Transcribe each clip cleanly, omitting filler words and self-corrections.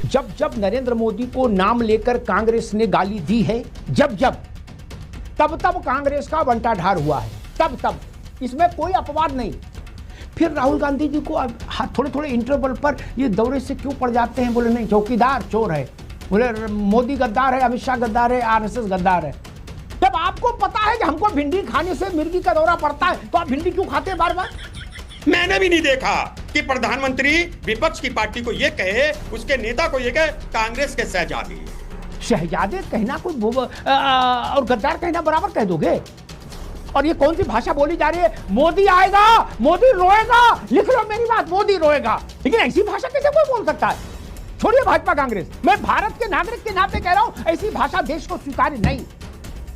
जब जब नरेंद्र मोदी को नाम लेकर कांग्रेस ने गाली दी है, जब जब तब तब कांग्रेस का बंटाढार हुआ है, तब तब, इसमें कोई अपवाद नहीं। फिर राहुल गांधी जी को थोड़े थोड़े इंटरवल पर ये दौरे से क्यों पड़ जाते हैं? बोले नहीं, चौकीदार चोर है, बोले मोदी गद्दार है, अमित शाह गद्दार है, आरएसएस गद्दार है। जब आपको पता है कि हमको भिंडी खाने से मिर्गी का दौरा पड़ता है, तो आप भिंडी क्यों खाते हैं बार बार? मैंने भी नहीं देखा कि प्रधानमंत्री विपक्ष की पार्टी को यह कहे, उसके नेता को यह कहे कांग्रेस के शहजादे कहना कोई और गद्दार कहना बराबर कह दोगे? और ये कौन सी भाषा बोली जा रही है? मोदी आएगा, मोदी रोएगा, लिख लो मेरी बात, मोदी रोएगा। लेकिन ऐसी भाषा कैसे कोई बोल सकता है? छोड़िए भाजपा कांग्रेस, मैं भारत के नागरिक के नाते कह रहा हूं, ऐसी भाषा देश को स्वीकार्य नहीं।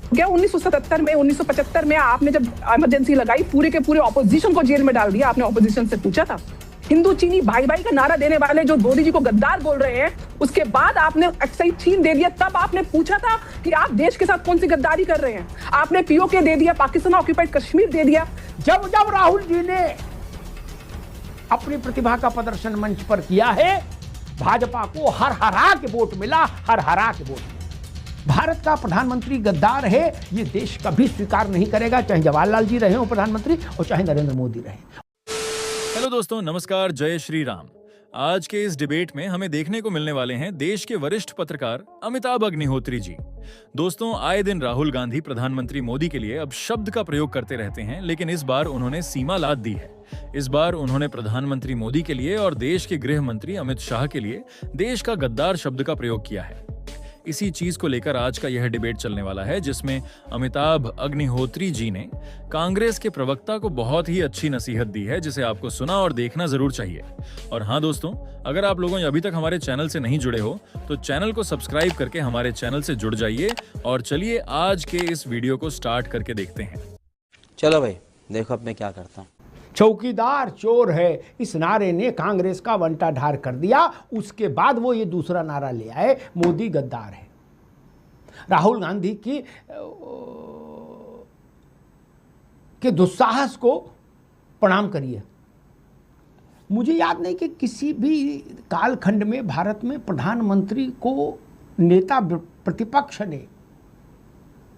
क्या 1977 में 1975 में आपने जब इमरजेंसी लगाई, पूरे के पूरे ऑपोजिशन को जेल में डाल दिया? आपने ऑपोजिशन से पूछा था? हिंदू चीनी भाई भाई का नारा देने वाले जो मोदी जी को गद्दार बोल रहे हैं, उसके बाद आपने एक्साइज छीन दे दिया, तब आपने पूछा था कि आप देश के साथ कौन सी गद्दारी कर रहे हैं? आपने पीओके दे दिया, पाकिस्तान ऑक्यूपाइड कश्मीर दे दिया। जब जब राहुल जी ने अपनी प्रतिभा का प्रदर्शन मंच पर किया है, भाजपा को हर हरा के वोट मिला, हर हरा के वोट। भारत का प्रधानमंत्री गद्दार है, ये देश कभी स्वीकार नहीं करेगा, चाहे जवाहरलाल जी रहे हो प्रधानमंत्री और चाहे नरेंद्र मोदी रहे। हेलो दोस्तों, नमस्कार, जय श्री राम। आज के इस डिबेट में हमें देखने को मिलने वाले हैं देश के वरिष्ठ पत्रकार अमिताभ अग्निहोत्री जी। दोस्तों, आए दिन राहुल गांधी प्रधानमंत्री मोदी के लिए अब शब्द का प्रयोग करते रहते हैं, लेकिन इस बार उन्होंने सीमा लाद दी है। इस बार उन्होंने प्रधानमंत्री मोदी के लिए और देश के गृह मंत्री अमित शाह के लिए देश का गद्दार शब्द का प्रयोग किया है। इसी चीज को लेकर आज का यह डिबेट चलने वाला है, जिसमें अमिताभ अग्निहोत्री जी ने कांग्रेस के प्रवक्ता को बहुत ही अच्छी नसीहत दी है, जिसे आपको सुना और देखना जरूर चाहिए। और हाँ दोस्तों, अगर आप लोगों अभी तक हमारे चैनल से नहीं जुड़े हो तो चैनल को सब्सक्राइब करके हमारे चैनल से जुड़ जाइए। और चलिए आज के इस वीडियो को स्टार्ट करके देखते हैं। चलो भाई, देखो अब मैं क्या करता हूँ। चौकीदार चोर है, इस नारे ने कांग्रेस का बंटाढार कर दिया। उसके बाद वो ये दूसरा नारा ले आए, मोदी गद्दार है। राहुल गांधी के दुस्साहस को प्रणाम करिए। मुझे याद नहीं कि किसी भी कालखंड में भारत में प्रधानमंत्री को नेता प्रतिपक्ष ने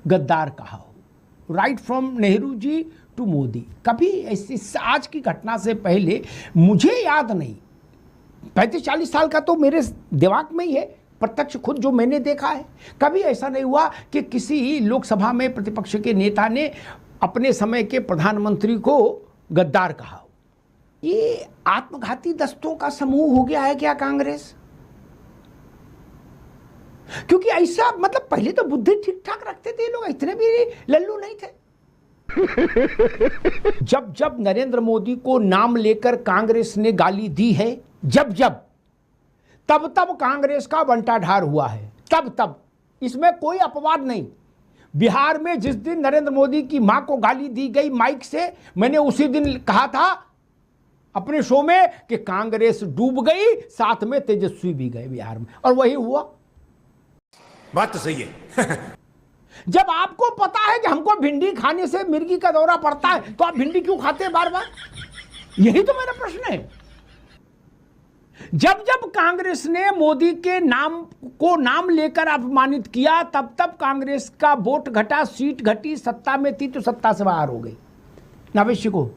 गद्दार कहा हो। Right from Nehru ji to Modi, कभी ऐसी आज की घटना से पहले मुझे याद नहीं। 35-40 साल का तो मेरे दिमाग में ही है, प्रत्यक्ष खुद जो मैंने देखा है, कभी ऐसा नहीं हुआ कि किसी लोकसभा में प्रतिपक्ष के नेता ने अपने समय के प्रधानमंत्री को गद्दार कहा हो। ये आत्मघाती दस्तों का समूह हो गया है क्या कांग्रेस? क्योंकि ऐसा मतलब पहले तो बुद्धि ठीक ठाक रखते थे लोग, इतने भी लल्लू नहीं थे। जब जब नरेंद्र मोदी को नाम लेकर कांग्रेस ने गाली दी है, जब जब, तब तब कांग्रेस का बंटाढार हुआ है, तब तब, इसमें कोई अपवाद नहीं। बिहार में जिस दिन नरेंद्र मोदी की मां को गाली दी गई माइक से, मैंने उसी दिन कहा था अपने शो में कि कांग्रेस डूब गई, साथ में तेजस्वी भी गए बिहार में, और वही हुआ। बात तो सही है। जब आपको पता है कि हमको भिंडी खाने से मिर्गी का दौरा पड़ता है, तो आप भिंडी क्यों खाते हैं बार बार? यही तो मेरा प्रश्न है। जब जब कांग्रेस ने मोदी के नाम लेकर अपमानित किया, तब तब कांग्रेस का वोट घटा, सीट घटी, सत्ता में थी तो सत्ता से बाहर हो गई। नवेश को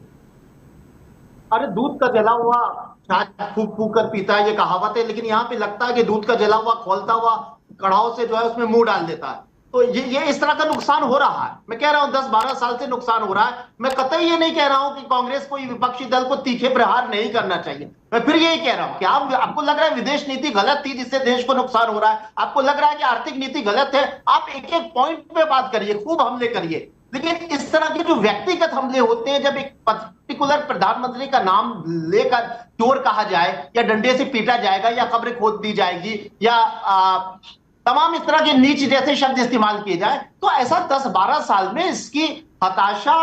अरे दूध का जला हुआ छाछ फूक फूक कर पीता है, ये कहावत है। लेकिन यहाँ पे लगता है कि दूध का जला हुआ खोलता हुआ कड़ाव से जो है उसमें मुंह डाल देता है। तो ये इस तरह का नुकसान हो रहा है। मैं कह रहा हूं 10-12 साल से नुकसान हो रहा है। मैं कतई ये नहीं कह रहा हूं कि कांग्रेस को विपक्षी दल को तीखे प्रहार नहीं करना चाहिए। मैं फिर यही कह रहा हूं कि आपको लग रहा है विदेश नीति गलत थी जिससे देश को नुकसान हो रहा है, आपको लग रहा है कि आर्थिक नीति गलत है, आप एक एक पॉइंट पे बात करिए, खूब हमले करिए। लेकिन इस तरह के जो व्यक्तिगत हमले होते हैं, जब एक पर्टिकुलर प्रधानमंत्री का नाम लेकर चोर कहा जाए या डंडे से पीटा जाएगा या कब्र खोद दी जाएगी या तमाम इस तरह के नीच जैसे शब्द इस्तेमाल किए जाए, तो ऐसा 10-12 साल में इसकी हताशा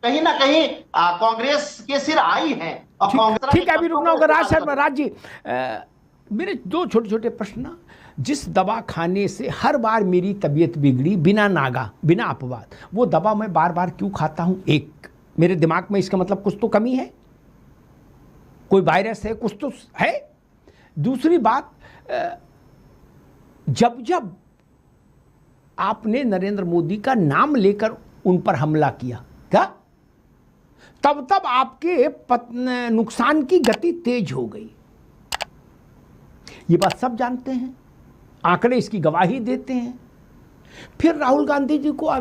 कहीं ना कहीं कांग्रेस के सिर आई है। और कांग्रेस ठीक है, अभी रुकना होगा। राज जी, मेरे दो छोटे छोटे प्रश्न। जिस दवा खाने से हर बार मेरी तबीयत बिगड़ी बिना नागा, बिना अपवाद, वो दवा मैं बार बार क्यों खाता हूं? एक, मेरे दिमाग में इसका मतलब कुछ तो कमी है, कोई वायरस है, कुछ तो है। दूसरी बात, जब जब आपने नरेंद्र मोदी का नाम लेकर उन पर हमला किया क्या, तब तब आपके नुकसान की गति तेज हो गई। ये बात सब जानते हैं, आंकड़े इसकी गवाही देते हैं। फिर राहुल गांधी जी को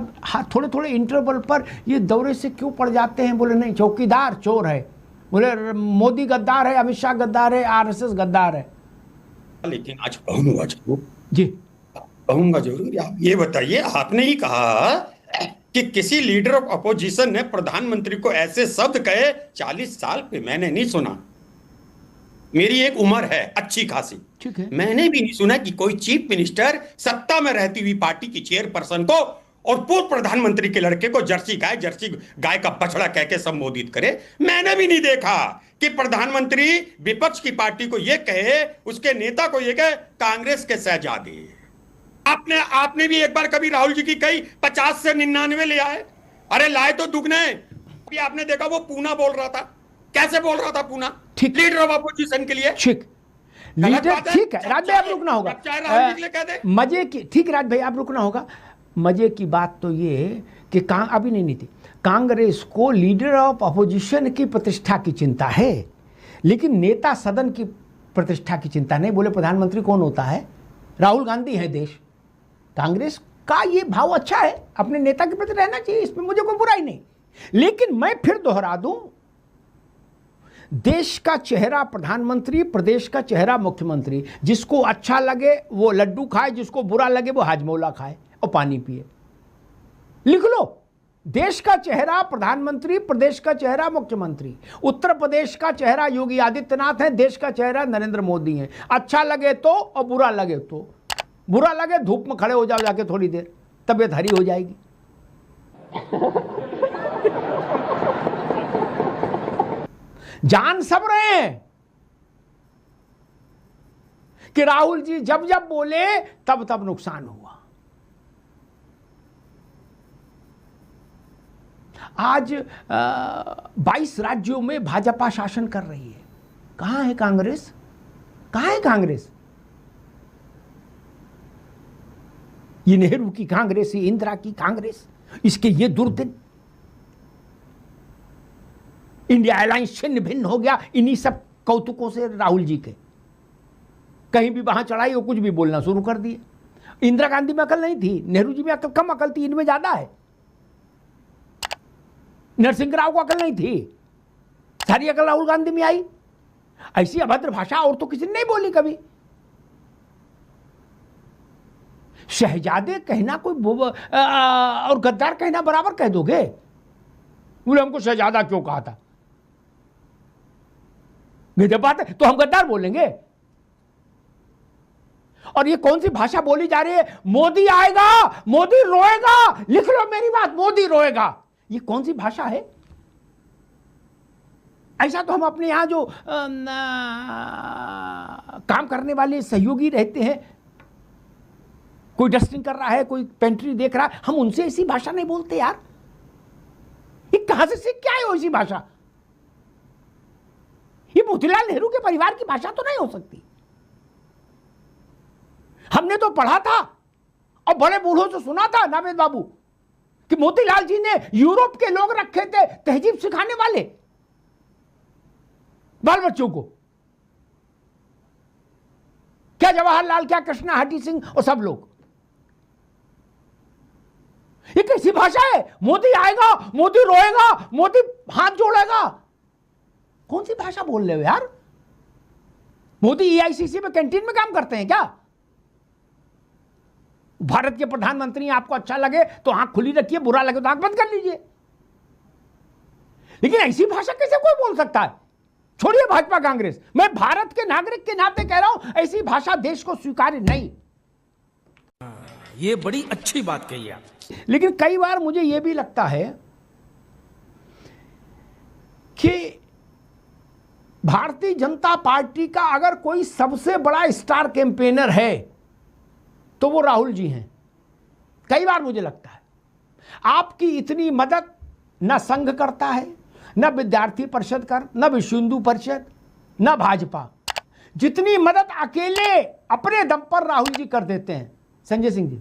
थोड़े थोड़े इंटरवल पर ये दौरे से क्यों पड़ जाते हैं? बोले नहीं, चौकीदार चोर है, बोले मोदी गद्दार है, अमित शाह गद्दार है, आरएसएस गद्दार है। लेकिन आज कहूंगा जरूर जी, कहूंगा जरूर। आप ये बताइए, आपने ही कहा कि किसी लीडर ऑफ अपोजिशन ने प्रधानमंत्री को ऐसे शब्द कहे 40 साल पे मैंने नहीं सुना। मेरी एक उम्र है अच्छी खासी, ठीक है, मैंने भी नहीं सुना कि कोई चीफ मिनिस्टर सत्ता में रहती हुई पार्टी की चेयरपर्सन को और पूर्व प्रधानमंत्री के लड़के को जर्सी गाय का बछड़ा कह के संबोधित करे। मैंने भी नहीं देखा कि प्रधानमंत्री विपक्ष की पार्टी को यह कहे, उसके नेता को यह कहे कांग्रेस के शहजादे। आपने भी एक बार कभी राहुल जी की कही 50 से 99 ले आए? अरे लाए तो दुगने। अभी आपने देखा वो पूना बोल रहा था, कैसे बोल रहा था पूना, ठीक, लीडर ऑफ अपोजिशन के लिए। ठीक, लीडर, ठीक है राज भाई आप रुकना होगा, मजे की, ठीक राज भाई आप रुकना होगा। मजे की बात तो ये कि अभी नहीं थी, कांग्रेस को लीडर ऑफ अपोजिशन की प्रतिष्ठा की चिंता है, लेकिन नेता सदन की प्रतिष्ठा की चिंता नहीं। बोले प्रधानमंत्री कौन होता है? राहुल गांधी है देश। कांग्रेस का ये भाव अच्छा है, अपने नेता के प्रति रहना चाहिए, इसमें मुझे कोई बुराई नहीं। लेकिन मैं फिर दोहरा दूं, देश का चेहरा प्रधानमंत्री, प्रदेश का चेहरा मुख्यमंत्री। जिसको अच्छा लगे वो लड्डू खाए, जिसको बुरा लगे वो हाजमौला खाए और पानी पिए। लिख लो, देश का चेहरा प्रधानमंत्री, प्रदेश का चेहरा मुख्यमंत्री। उत्तर प्रदेश का चेहरा योगी आदित्यनाथ है, देश का चेहरा नरेंद्र मोदी है। अच्छा लगे तो और बुरा लगे तो। बुरा लगे धूप में खड़े हो जाओ जाके थोड़ी देर, तबीयत हरी हो जाएगी। जान सब रहे हैं कि राहुल जी जब जब बोले तब तब नुकसान हुआ। आज 22 राज्यों में भाजपा शासन कर रही है। कहां है कांग्रेस? कहां है कांग्रेस? ये नेहरू की कांग्रेस, ये इंदिरा की कांग्रेस, इसके ये दुर्दिन। इंडिया अलायंस छिन्न भिन्न हो गया इन्हीं सब कौतुकों से राहुल जी के। कहीं भी वहां चढ़ाई और कुछ भी बोलना शुरू कर दिए। इंदिरा गांधी में अकल नहीं थी, नेहरू जी में अकल, कम अकल थी, इनमें ज्यादा है। नरसिंह राव को अकल नहीं थी, सारी अकल राहुल गांधी में आई। ऐसी अभद्र भाषा और तो किसी ने नहीं बोली कभी। शहजादे कहना कोई और गद्दार कहना बराबर कह दोगे? बोले हमको शहजादा क्यों कहा था? जब बात है तो हम गद्दार बोलेंगे। और ये कौन सी भाषा बोली जा रही है? मोदी आएगा, मोदी रोएगा। लिख लो मेरी बात, मोदी रोएगा। ये कौन सी भाषा है? ऐसा तो हम अपने यहां जो काम करने वाले सहयोगी रहते हैं, कोई डस्टिंग कर रहा है, कोई पेंट्री देख रहा है, हम उनसे ऐसी भाषा नहीं बोलते यार। ये कहां से सीख के आए हो ऐसी भाषा? ये मोतीलाल नेहरू के परिवार की भाषा तो नहीं हो सकती। हमने तो पढ़ा था और बड़े बूढ़ों से सुना था, नावेद बाबू, कि मोतीलाल जी ने यूरोप के लोग रखे थे तहजीब सिखाने वाले बाल बच्चों को। क्या जवाहरलाल, क्या कृष्णा हटी सिंह और सब लोग। ये कैसी भाषा है? मोदी आएगा, मोदी रोएगा, मोदी हाथ जोड़ेगा। कौन सी भाषा बोल रहे हो यार? मोदी EICC में कैंटीन में काम करते हैं क्या? भारत के प्रधानमंत्री, आपको अच्छा लगे तो आंख खुली रखिए, बुरा लगे तो आंख बंद कर लीजिए। लेकिन ऐसी भाषा कैसे कोई बोल सकता है? छोड़िए भाजपा कांग्रेस, मैं भारत के नागरिक के नाते कह रहा हूं, ऐसी भाषा देश को स्वीकार्य नहीं। ये बड़ी अच्छी बात कही आप। लेकिन कई बार मुझे यह भी लगता है कि भारतीय जनता पार्टी का अगर कोई सबसे बड़ा स्टार कैंपेनर है तो वो राहुल जी हैं। कई बार मुझे लगता है आपकी इतनी मदद न संघ करता है, न विद्यार्थी परिषद कर, न विश्व हिंदू परिषद, न भाजपा। जितनी मदद अकेले अपने दम पर राहुल जी कर देते हैं। संजय सिंह जी।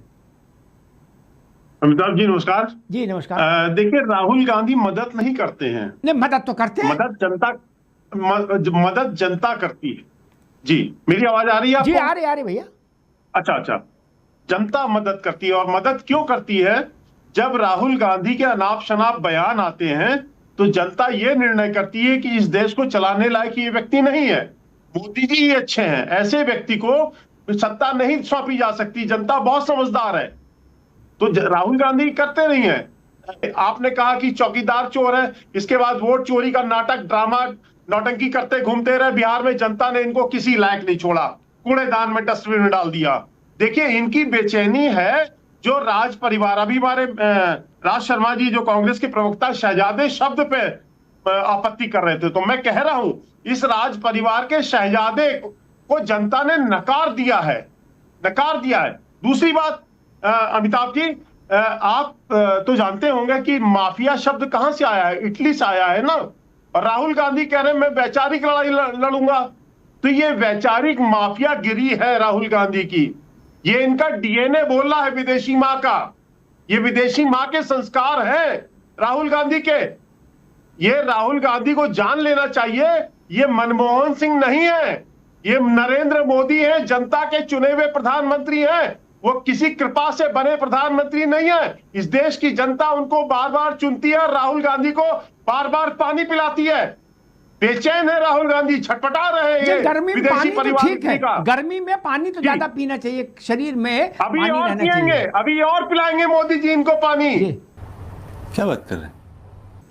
अमिताभ जी नमस्कार। जी नमस्कार। देखिए, राहुल गांधी मदद नहीं करते हैं। नहीं, मदद तो करते हैं। मदद जनता करती है। जी, मेरी आवाज आ रही है आपको? जी, आ रही भैया। अच्छा, जनता मदद करती है। और मदद क्यों करती है? जब राहुल गांधी के अनाप शनाप बयान आते हैं तो जनता यह निर्णय करती है कि इस देश को चलाने लायक ये व्यक्ति नहीं है, मोदी जी ही अच्छे हैं। ऐसे व्यक्ति को सत्ता नहीं सौंपी जा सकती। जनता बहुत समझदार है, तो राहुल गांधी करते नहीं है। आपने कहा कि चौकीदार चोर है, इसके बाद वोट चोरी का नाटक ड्रामा नौटंकी करते घूमते रहे। बिहार में जनता ने इनको किसी लायक नहीं छोड़ा, कूड़ेदान में डस्टबिन में डाल दिया। देखिए, इनकी बेचैनी है जो राज परिवार, अभी हमारे राज शर्मा जी जो कांग्रेस के प्रवक्ता शहजादे शब्द पे आपत्ति कर रहे थे, तो मैं कह रहा हूं इस राज परिवार के शहजादे को जनता ने नकार दिया है। दूसरी बात, अमिताभ जी, आप तो जानते होंगे कि माफिया शब्द कहां से आया है? इटली से आया है ना। और राहुल गांधी कह रहे हैं मैं वैचारिक लड़ाई लड़ूंगा, तो ये वैचारिक माफिया गिरी है राहुल गांधी की। ये इनका डीएनए बोल रहा है विदेशी मां का। ये विदेशी मां के संस्कार हैं राहुल गांधी के। ये राहुल गांधी को जान लेना चाहिए, ये मनमोहन सिंह नहीं है, ये नरेंद्र मोदी है, जनता के चुने हुए प्रधानमंत्री हैं। वो किसी कृपा से बने प्रधानमंत्री नहीं है। इस देश की जनता उनको बार बार चुनती है और राहुल गांधी को बार बार पानी पिलाती है। बेचैन है राहुल गांधी, छटपटा रहे हैं। गर्मी में पानी तो ठीक है, गर्मी में पानी तो ज्यादा पीना चाहिए शरीर में। अभी और पिएंगे, अभी और पिलाएंगे मोदी जी इनको पानी। क्या बात कर रहे हैं?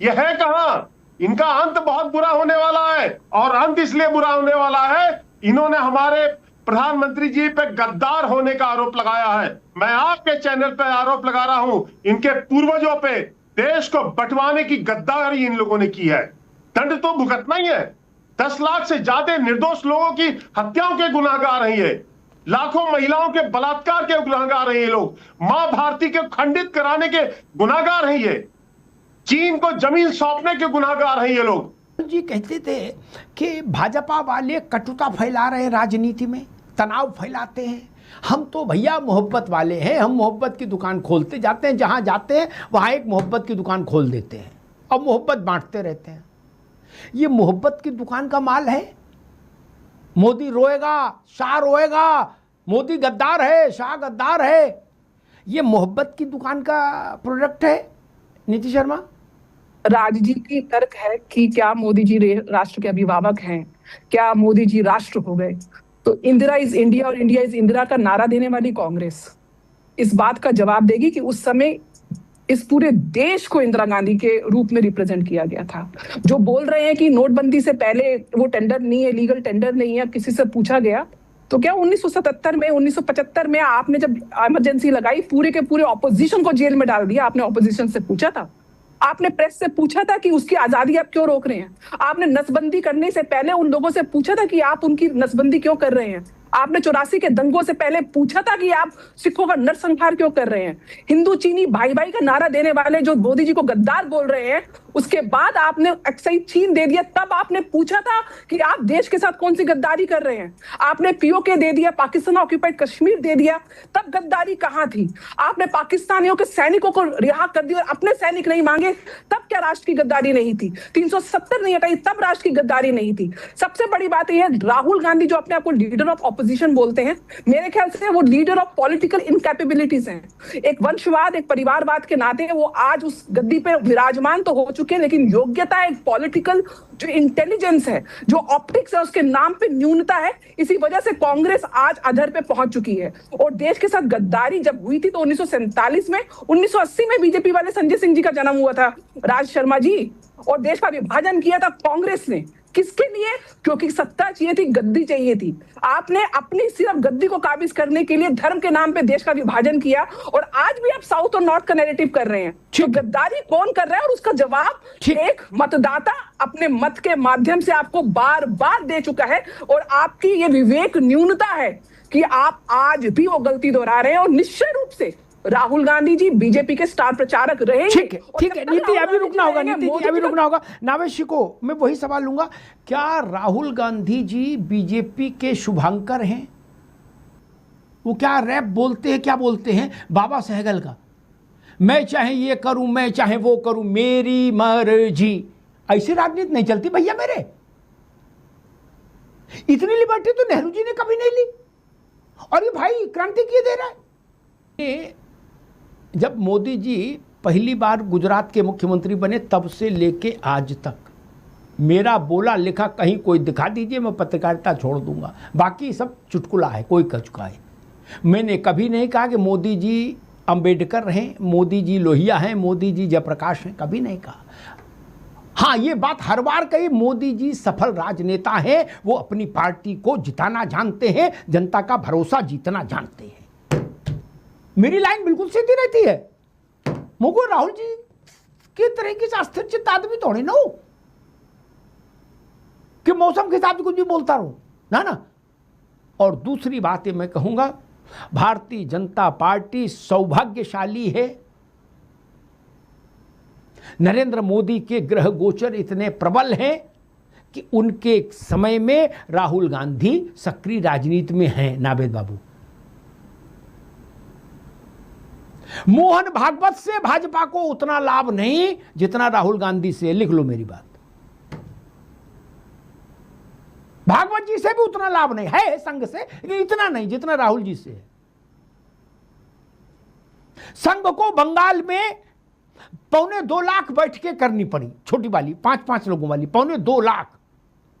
यह है कहां? इनका अंत बहुत बुरा होने वाला है। और अंत इसलिए बुरा होने वाला है, इन्होंने हमारे प्रधानमंत्री जी पे गद्दार होने का आरोप लगाया है। मैं आपके चैनल पे आरोप लगा रहा हूं, इनके पूर्वजों पे देश को बंटवाने की गद्दारी इन लोगों ने की है। दंड तो भुगतना ही है। 10 लाख से ज्यादा निर्दोष लोगों की हत्याओं के गुनाहगार हैं ये। लाखों महिलाओं के बलात्कार के गुनाहगार हैं ये लोग। मां भारती के खंडित कराने के गुनाहगार हैं ये। चीन को जमीन सौंपने के गुनाहगार हैं ये लोग। जी कहते थे कि भाजपा वाले कटुता फैला रहे हैं, राजनीति में तनाव फैलाते हैं। हम तो भैया मोहब्बत वाले हैं, हम मोहब्बत की दुकान खोलते जाते हैं, जहां जाते हैं वहां एक मोहब्बत की दुकान खोल देते हैं और मोहब्बत बांटते रहते हैं। ये मोहब्बत की दुकान का माल है। मोदी रोएगा, शाह रोएगा, मोदी गद्दार है, शाह गद्दार है। ये मोहब्बत की दुकान का प्रोडक्ट है। नीति शर्मा, राजनीति तर्क है कि क्या मोदी जी राष्ट्र के अभिभावक हैं, क्या मोदी जी राष्ट्र हो गए? तो इंदिरा इज इंडिया और इंडिया इज इंदिरा का नारा देने वाली कांग्रेस इस बात का जवाब देगी कि उस समय इस पूरे देश को इंदिरा गांधी के रूप में रिप्रेजेंट किया गया था। जो बोल रहे हैं कि नोटबंदी से पहले वो टेंडर नहीं है, लीगल टेंडर नहीं है, किसी से पूछा गया तो क्या 1977 में 1975 में आपने जब इमरजेंसी लगाई पूरे के पूरे ऑपोजिशन को जेल में डाल दिया? आपने ऑपोजिशन से पूछा था? आपने प्रेस से पूछा था कि उसकी आजादी आप क्यों रोक रहे हैं? आपने नसबंदी करने से पहले उन लोगों से पूछा था कि आप उनकी नसबंदी क्यों कर रहे हैं? आपने 84 के दंगों से पहले पूछा था कि आप सिखों का नरसंहार क्यों कर रहे हैं? हिंदू चीनी भाई भाई का नारा देने वाले जो मोदी जी को गद्दार बोल रहे हैं, उसके बाद आपने अक्सई चीन दे दिया। तब आपने पूछा था कि आप देश के साथ कौन सी गद्दारी कर रहे हैं? आपने पीओके दे दिया, पाकिस्तान ऑक्यूपाइड कश्मीर दे दिया, तब गद्दारी कहां थी? आपने पाकिस्तानियों के सैनिकों को रिहा कर दिया और अपने सैनिक नहीं मांगे, तब क्या राष्ट्र की गद्दारी नहीं थी? 370 नहीं हटाई, तब राष्ट्र की गद्दारी नहीं थी? सबसे बड़ी बात यह है, राहुल गांधी जो अपने आप को लीडर ऑफ ऑपोजिशन बोलते हैं, मेरे ख्याल से वो लीडर ऑफ पॉलिटिकल इनकैपेबिलिटीज हैं। एक वंशवाद, एक परिवारवाद के नाते वो आज उस गद्दी पे विराजमान तो हो चुके हैं, लेकिन योग्यता, एक पॉलिटिकल जो इंटेलिजेंस है, जो ऑप्टिक्स है, उसके नाम पे न्यूनता है। इसी वजह से कांग्रेस आज अधर पे पहुंच चुकी है। और देश के साथ गद्दारी जब हुई थी तो 1947 में, 1980 में बीजेपी वाले संजय सिंह जी का जन्म हुआ था, राज शर्मा जी, और देश का विभाजन किया था कांग्रेस ने। किसके लिए? क्योंकि सत्ता चाहिए थी, गद्दी चाहिए थी। आपने अपनी सिर्फ गद्दी को काबिज करने के लिए धर्म के नाम पे देश का विभाजन किया, और आज भी आप साउथ और नॉर्थ का नैरेटिव कर रहे हैं। तो गद्दारी कौन कर रहा है? और उसका जवाब एक मतदाता अपने मत के माध्यम से आपको बार बार दे चुका है। और आपकी ये विवेक न्यूनता है कि आप आज भी वो गलती दोहरा रहे हैं। और निश्चय रूप से राहुल गांधी जी बीजेपी के स्टार प्रचारक रहेंगे। ठीक है, ठीक है। नीति अभी रुकना होगा, नीति जी अभी रुकना होगा। नावेश को मैं वही सवाल लूंगा, क्या राहुल गांधी जी बीजेपी के शुभांकर हैं? वो क्या रैप बोलते हैं, क्या बोलते हैं बाबा सहगल का, मैं चाहे ये करूं, मैं चाहे वो करूं, मेरी मर्जी। ऐसी राजनीति नहीं चलती भैया मेरे। इतनी लिबर्टी तो नेहरू जी ने कभी नहीं ली, और ये भाई क्रांति किए दे रहा है। जब मोदी जी पहली बार गुजरात के मुख्यमंत्री बने तब से लेके आज तक मेरा बोला लिखा कहीं कोई दिखा दीजिए, मैं पत्रकारिता छोड़ दूंगा, बाकी सब चुटकुला है, कोई कचुका है। मैंने कभी नहीं कहा कि मोदी जी अंबेडकर हैं, मोदी जी लोहिया हैं, मोदी जी जयप्रकाश हैं, कभी नहीं कहा। हाँ, ये बात हर बार कही, मोदी जी सफल राजनेता हैं, वो अपनी पार्टी को जिताना जानते हैं, जनता का भरोसा जीतना जानते हैं। मेरी लाइन बिल्कुल सीधी रहती है। मुझको राहुल जी की तरह की अस्थिर चित्त आदमी थोड़ी ना हो कि मौसम के हिसाब से कुछ भी बोलता रहूं, ना। और दूसरी बात ये मैं कहूंगा, भारतीय जनता पार्टी सौभाग्यशाली है। नरेंद्र मोदी के ग्रह गोचर इतने प्रबल हैं कि उनके समय में राहुल गांधी सक्रिय राजनीति में हैं। नावेद बाबू, मोहन भागवत से भाजपा को उतना लाभ नहीं जितना राहुल गांधी से, लिख लो मेरी बात। भागवत जी से भी उतना लाभ नहीं है संघ से, लेकिन इतना नहीं जितना राहुल जी से है। संघ को बंगाल में 2.25 लाख बैठकें करनी पड़ी, छोटी वाली 5-5 लोगों वाली, 2.25 लाख।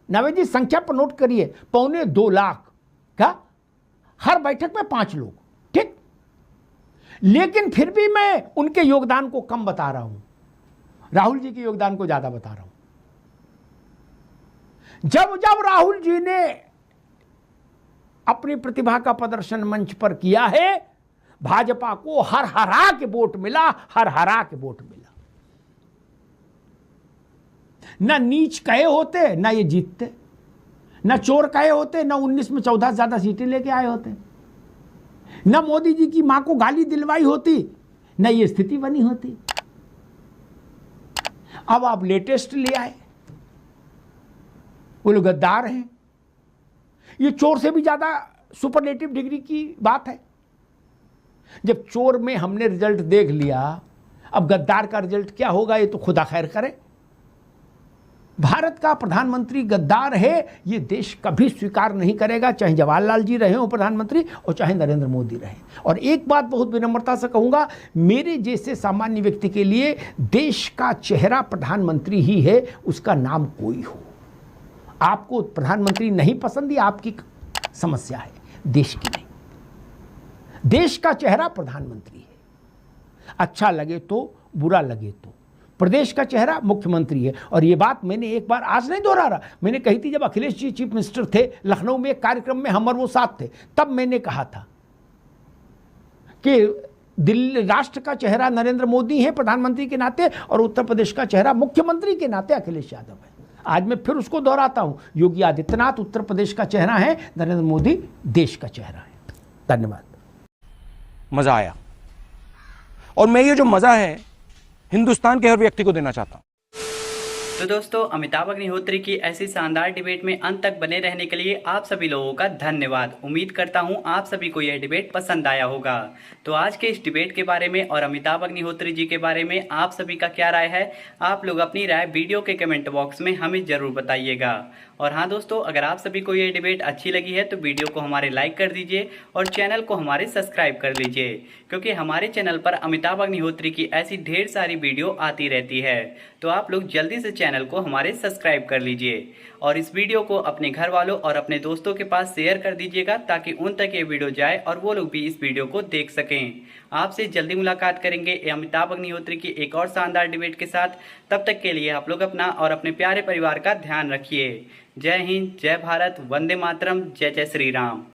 नावेद जी संख्या पर नोट करिए, 2.25 लाख का, हर बैठक में 5 लोग, ठीक। लेकिन फिर भी मैं उनके योगदान को कम बता रहा हूं, राहुल जी के योगदान को ज्यादा बता रहा हूं। जब जब राहुल जी ने अपनी प्रतिभा का प्रदर्शन मंच पर किया है, भाजपा को हर हरा के वोट मिला, हर हरा के वोट मिला। ना नीच कहे होते ना ये जीतते, ना चोर कहे होते ना 19 में 14 से ज्यादा सीटें लेके आए होते, ना मोदी जी की मां को गाली दिलवाई होती, ना ये स्थिति बनी होती। अब आप लेटेस्ट ले आए, वो लोग गद्दार हैं। ये चोर से भी ज्यादा सुपरलेटिव डिग्री की बात है। जब चोर में हमने रिजल्ट देख लिया, अब गद्दार का रिजल्ट क्या होगा ये तो खुदा खैर करे। भारत का प्रधानमंत्री गद्दार है, ये देश कभी स्वीकार नहीं करेगा, चाहे जवाहरलाल जी रहे हो प्रधानमंत्री और चाहे नरेंद्र मोदी रहे। और एक बात बहुत विनम्रता से कहूंगा, मेरे जैसे सामान्य व्यक्ति के लिए देश का चेहरा प्रधानमंत्री ही है, उसका नाम कोई हो। आपको प्रधानमंत्री नहीं पसंद, ये आपकी समस्या है, देश की नहीं। देश का चेहरा प्रधानमंत्री है, अच्छा लगे तो बुरा लगे तो। प्रदेश का चेहरा मुख्यमंत्री है। और ये बात मैंने एक बार आज नहीं दोहरा रहा, मैंने कही थी जब अखिलेश जी चीफ मिनिस्टर थे, लखनऊ में एक कार्यक्रम में हम और वो साथ थे, तब मैंने कहा था कि दिल्ली राष्ट्र का चेहरा नरेंद्र मोदी है प्रधानमंत्री के नाते, और उत्तर प्रदेश का चेहरा मुख्यमंत्री के नाते अखिलेश यादव है। आज मैं फिर उसको दोहराता हूं, योगी आदित्यनाथ उत्तर प्रदेश का चेहरा है, नरेंद्र मोदी देश का चेहरा है। धन्यवाद। मजा आया, और मैं ये जो मजा है हिंदुस्तान के हर व्यक्ति को देना चाहता हूं। तो दोस्तों, अमिताभ अग्निहोत्री की ऐसी शानदार डिबेट में अंत तक बने रहने के लिए आप सभी लोगों का धन्यवाद। उम्मीद करता हूं आप सभी को यह डिबेट पसंद आया होगा। तो आज के इस डिबेट के बारे में और अमिताभ अग्निहोत्री जी के बारे में आप सभी का क्या राय है, आप लोग अपनी राय वीडियो के कमेंट बॉक्स में हमें जरूर बताइएगा। और हाँ दोस्तों, अगर आप सभी को ये डिबेट अच्छी लगी है तो वीडियो को हमारे लाइक कर दीजिए और चैनल को हमारे सब्सक्राइब कर लीजिए, क्योंकि हमारे चैनल पर अमिताभ अग्निहोत्री की ऐसी ढेर सारी वीडियो आती रहती है। तो आप लोग जल्दी से चैनल को हमारे सब्सक्राइब कर लीजिए और इस वीडियो को अपने घर वालों और अपने दोस्तों के पास शेयर कर दीजिएगा, ताकि उन तक ये वीडियो जाए और वो लोग भी इस वीडियो को देख सकें। आपसे जल्दी मुलाकात करेंगे अमिताभ अग्निहोत्री की एक और शानदार डिबेट के साथ। तब तक के लिए आप लोग अपना और अपने प्यारे परिवार का ध्यान रखिए। जय हिंद, जय भारत, वंदे मातरम, जय जय श्री राम।